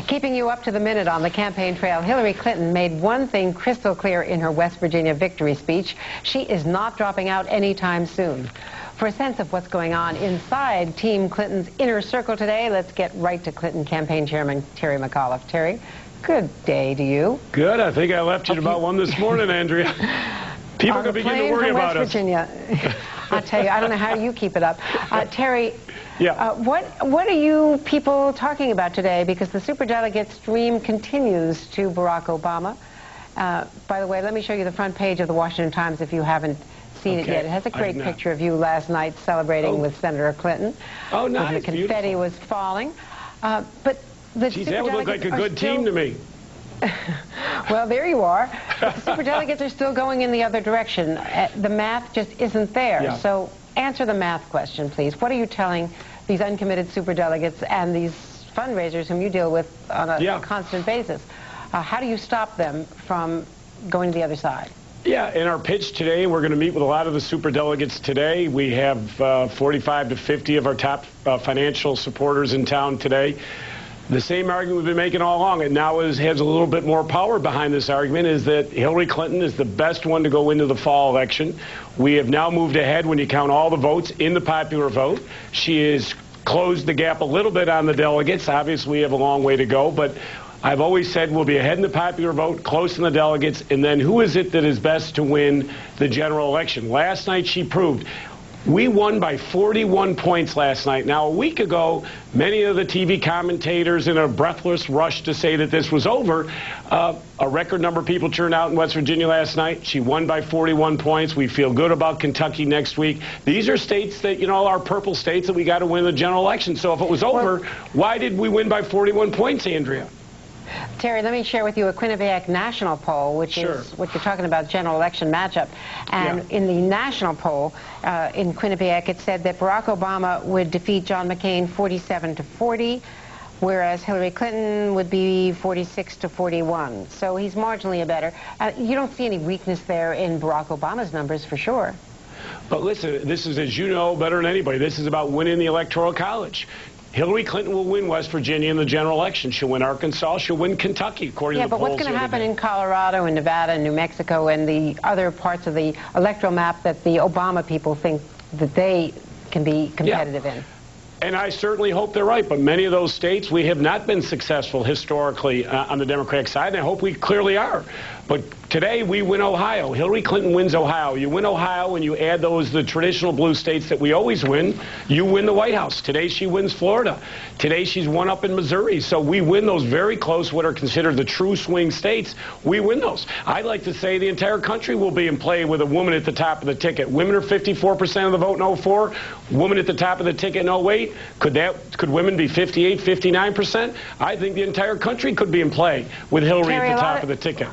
Keeping you up to the minute on the campaign trail, Hillary Clinton made one thing crystal clear in her West Virginia victory speech. She is not dropping out anytime soon. For a sense of what's going on inside Team Clinton's inner circle today, let's get right to Clinton campaign chairman Terry Mcauliff. Terry, good day to you. Good. I think I left you at about 1 this morning, Andrea. People are going to begin to worry about us. Virginia. I'll tell you, I don't know how you keep it up. Terry, yeah. What are you people talking about today? Because the superdelegates stream continues to Barack Obama. By the way, let me show you the front page of the Washington Times if you haven't seen it yet. It has a great picture of you last night celebrating with Senator Clinton. Oh, nice. The confetti Beautiful. was falling. But the Geez, that would look like a good team to me. Well, there you are. The superdelegates are still going in the other direction. The math just isn't there. Yeah. So answer the math question, please. What are you telling these uncommitted superdelegates and these fundraisers whom you deal with on a constant basis? How do you stop them from going to the other side? Yeah, in our pitch today, we're going to meet with a lot of the superdelegates today. We have 45 to 50 of our top financial supporters in town today. The same argument we've been making all along, and now has a little bit more power behind this argument, is that Hillary Clinton is the best one to go into the fall election. We have now moved ahead when you count all the votes in the popular vote. She has closed the gap a little bit on the delegates. Obviously, we have a long way to go, but I've always said we'll be ahead in the popular vote, close in the delegates, and then who is it that is best to win the general election? Last night she proved. We won by 41 points last night. Now, a week ago, many of the TV commentators in a breathless rush to say that this was over. A record number of people turned out in West Virginia last night. She won by 41 points. We feel good about Kentucky next week. These are states that, you know, are purple states that we got to win the general election. So if it was over, why did we win by 41 points, Andrea? Terry, let me share with you a Quinnipiac national poll, which is what you're talking about, general election matchup. And in the national poll in Quinnipiac, it said that Barack Obama would defeat John McCain 47-40, whereas Hillary Clinton would be 46-41. So he's marginally better. You don't see any weakness there in Barack Obama's numbers for sure. But listen, this is, as you know better than anybody, this is about winning the Electoral College. Hillary Clinton will win West Virginia in the general election. She'll win Arkansas. She'll win Kentucky, according to the polls. Yeah, but what's going to happen in Colorado and Nevada and New Mexico and the other parts of the electoral map that the Obama people think that they can be competitive in? And I certainly hope they're right, but many of those states, we have not been successful historically on the Democratic side, and I hope we clearly are. But today, we win Ohio. Hillary Clinton wins Ohio. You win Ohio and you add the traditional blue states that we always win, you win the White House. Today, she wins Florida. Today, she's won up in Missouri. So we win those very close, what are considered the true swing states. We win those. I'd like to say the entire country will be in play with a woman at the top of the ticket. Women are 54% of the vote in 04. Woman at the top of the ticket in 08. Could women be 58, 59%? I think the entire country could be in play with Hillary at the top of the ticket.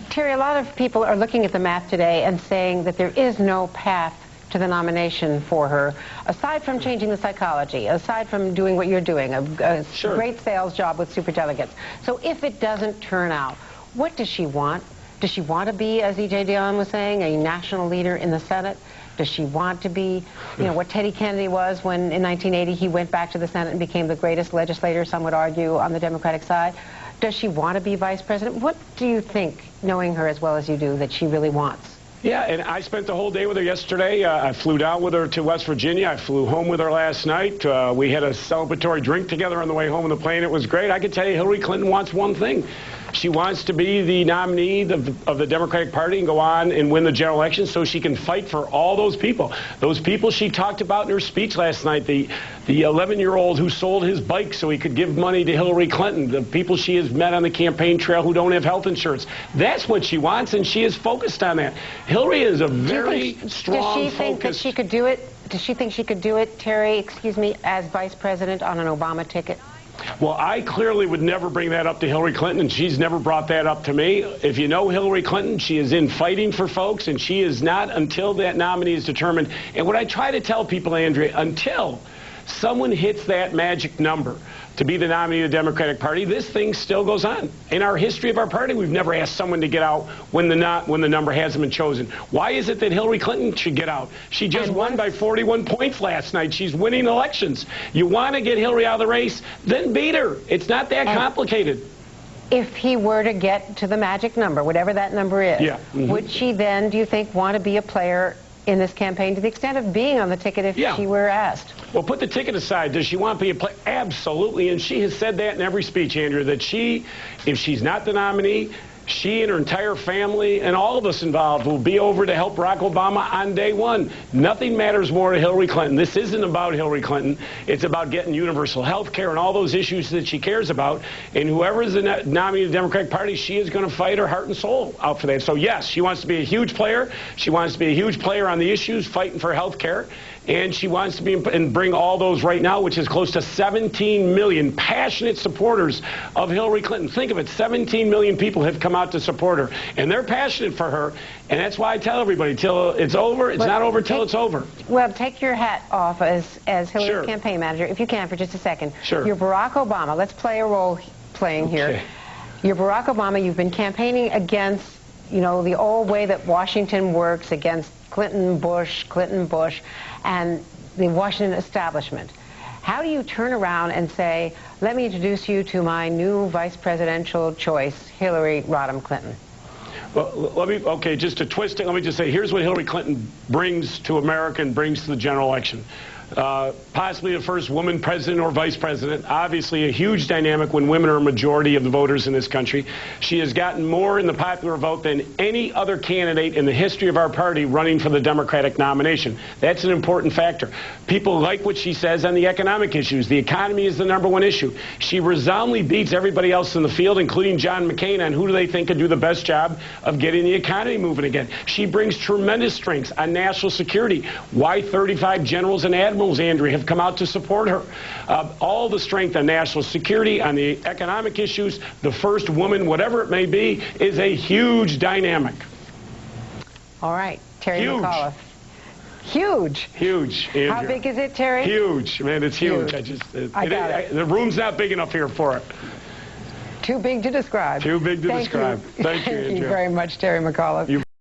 Terry, a lot of people are looking at the math today and saying that there is no path to the nomination for her, aside from changing the psychology, aside from doing what you're doing, a great sales job with superdelegates. So if it doesn't turn out, what does she want? Does she want to be, as E.J. Dionne was saying, a national leader in the Senate? Does she want to be, you know, what Teddy Kennedy was when in 1980 he went back to the Senate and became the greatest legislator, some would argue, on the Democratic side? Does she want to be vice president? What do you think, knowing her as well as you do, that she really wants? Yeah, and I spent the whole day with her yesterday. I flew down with her to West Virginia. I flew home with her last night. We had a celebratory drink together on the way home on the plane. It was great. I could tell you Hillary Clinton wants one thing. She wants to be the nominee of the Democratic Party and go on and win the general election so she can fight for all those people. Those people she talked about in her speech last night, the 11-year-old who sold his bike so he could give money to Hillary Clinton, the people she has met on the campaign trail who don't have health insurance. That's what she wants, and she is focused on that. Hillary is a very strong, Does she think that she could do it? Does she think she could do it, Terry, excuse me, as vice president on an Obama ticket? Well, I clearly would never bring that up to Hillary Clinton, and she's never brought that up to me. If you know Hillary Clinton, she is in fighting for folks, and she is not until that nominee is determined. And what I try to tell people, Andrea, until someone hits that magic number to be the nominee of the Democratic Party, this thing still goes on. In our history of our party, we've never asked someone to get out when the number hasn't been chosen. Why is it that Hillary Clinton should get out? She just won by 41 points last night. She's winning elections. You want to get Hillary out of the race? Then beat her. It's not that complicated. If he were to get to the magic number, whatever that number is, would she then, do you think, want to be a player in this campaign to the extent of being on the ticket if she were asked? Well, put the ticket aside. Does she want to be a player? Absolutely. And she has said that in every speech, Andrea, that if she's not the nominee, she and her entire family and all of us involved will be over to help Barack Obama on day one. Nothing matters more to Hillary Clinton. This isn't about Hillary Clinton. It's about getting universal health care and all those issues that she cares about. And whoever is the nominee of the Democratic Party, she is going to fight her heart and soul out for that. So, yes, she wants to be a huge player. She wants to be a huge player on the issues, fighting for health care. And she wants to be and bring all those right now, which is close to 17 million passionate supporters of Hillary Clinton. Think of it, 17 million people have come out to support her, and they're passionate for her. And that's why I tell everybody, till it's over, it's not over till it's over. Well, take your hat off as Hillary's campaign manager, if you can, for just a second. Sure. You're Barack Obama. Let's play a role playing here. You're Barack Obama. You've been campaigning against, the old way that Washington works, against Clinton, Bush, and the Washington establishment. How do you turn around and say, let me introduce you to my new vice presidential choice, Hillary Rodham Clinton? Well, just to twist it, let me just say, here's what Hillary Clinton brings to America and brings to the general election. Possibly the first woman president or vice president. Obviously a huge dynamic when women are a majority of the voters in this country. She has gotten more in the popular vote than any other candidate in the history of our party running for the Democratic nomination. That's an important factor. People like what she says on the economic issues. The economy is the #1 issue. She resoundingly beats everybody else in the field, including John McCain, on who do they think could do the best job of getting the economy moving again. She brings tremendous strengths on national security. Why 35 generals and admirals, Andrea, have come out to support her. All the strength on national security, on the economic issues, the first woman, whatever it may be, is a huge dynamic. All right, Terry Mcauliff. Huge. Huge, Andrea. How big is it, Terry? Huge, man, it's huge. The room's not big enough here for it. Too big to describe. Too big to describe. Thank you, Andrea. Thank you very much, Terry Mcauliff.